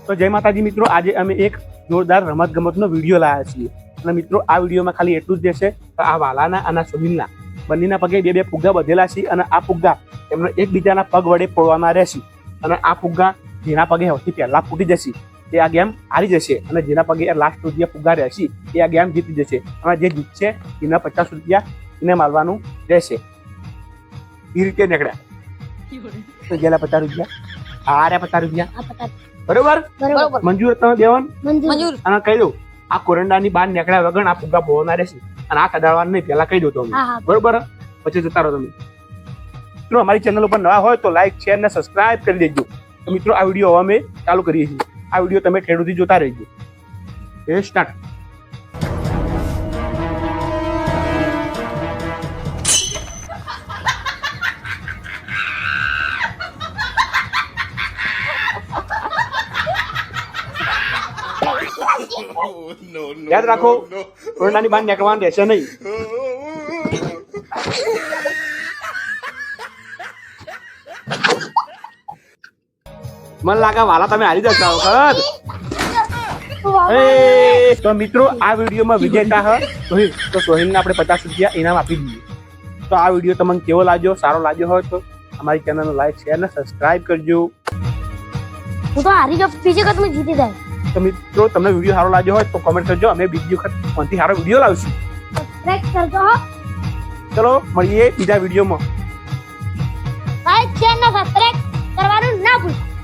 તો જય માતાજી મિત્રો, આજે અમે એક જોરદાર રમત ગમતનો વિડીયો લાવ્યા છીએ. અને મિત્રો આ વિડીયોમાં ખાલી એટલું જ રહેશે કે આ વાલાના અને સોહિલના બંનેના પગે બે બે ફુગ્ગા બધેલા છે અને આ ફુગ્ગા એમને એકબીજાના પગ વડે ફોડવાના રહેશે. અને આ ફુગ્ગા જેના પગે સૌથી પહેલા ફૂટી જશે તે આ ગેમ હારી જશે અને જેના પગે લાસ્ટ સુધી ફુગ્ગા રહેશે એ આ ગેમ જીતી જશે. અને જે જીતશે એના 50 રૂપિયા એને મારવાનું રહેશે. એ રીતે નીકળ્યા તો ગયેલા 50 રૂપિયા, આ રહ્યા 50 રૂપિયા. બરોબર મંજૂર તમે દેવન મંજૂર. અને કહી દઉં આ કોરંડાની બહાર નીકળ્યા વગર આ ફુગ્ગા બોલના રહેશે અને આ કદાળવાનું નહીં પેલા કહી દો તમે. બરોબર પછી જતા રહો તમે. મિત્રો અમારી ચેનલ ઉપર નવા હોય તો લાઈક શેર ને સબસ્ક્રાઇબ કરી દેજો. તો મિત્રો આ વિડીયો હવે અમે ચાલુ કરીએ છીએ. આ વિડીયો તમે ખેડૂતી જોતા રહેજો. એ સ્ટાર્ટ. યાદ રાખો કોરોનાની બહાર નીકળવાનું રહેશે નહીં. મને લાગે વાલા તમે હારી જતા વખત. તો મિત્રો આ વિડીયોમાં વિજેતા સોહિલ, તો સોહિલને આપણે 50 રૂપિયા ઇનામ આપી દઈએ. તો આ વિડીયો તમને કેવો લાગ્યો, સારો લાગ્યો હોય તો અમારી ચેનલને લાઈક શેર ને સબસ્ક્રાઇબ કરજો. હું તો હારી જાવ, બીજી વખત હું જીતી જાય. તો મિત્રો તમને વિડીયો સારો લાગ્યો હોય તો કોમેન્ટ કરજો. અમે બીજી વખત કોનથી સારો વિડીયો લાવશું. સબસ્ક્રાઇબ કરજો. ચલો મળીએ બીજા વિડીયોમાં. લાઈક શેર ને સબસ્ક્રાઇબ કરવાનું ના ભૂલતા.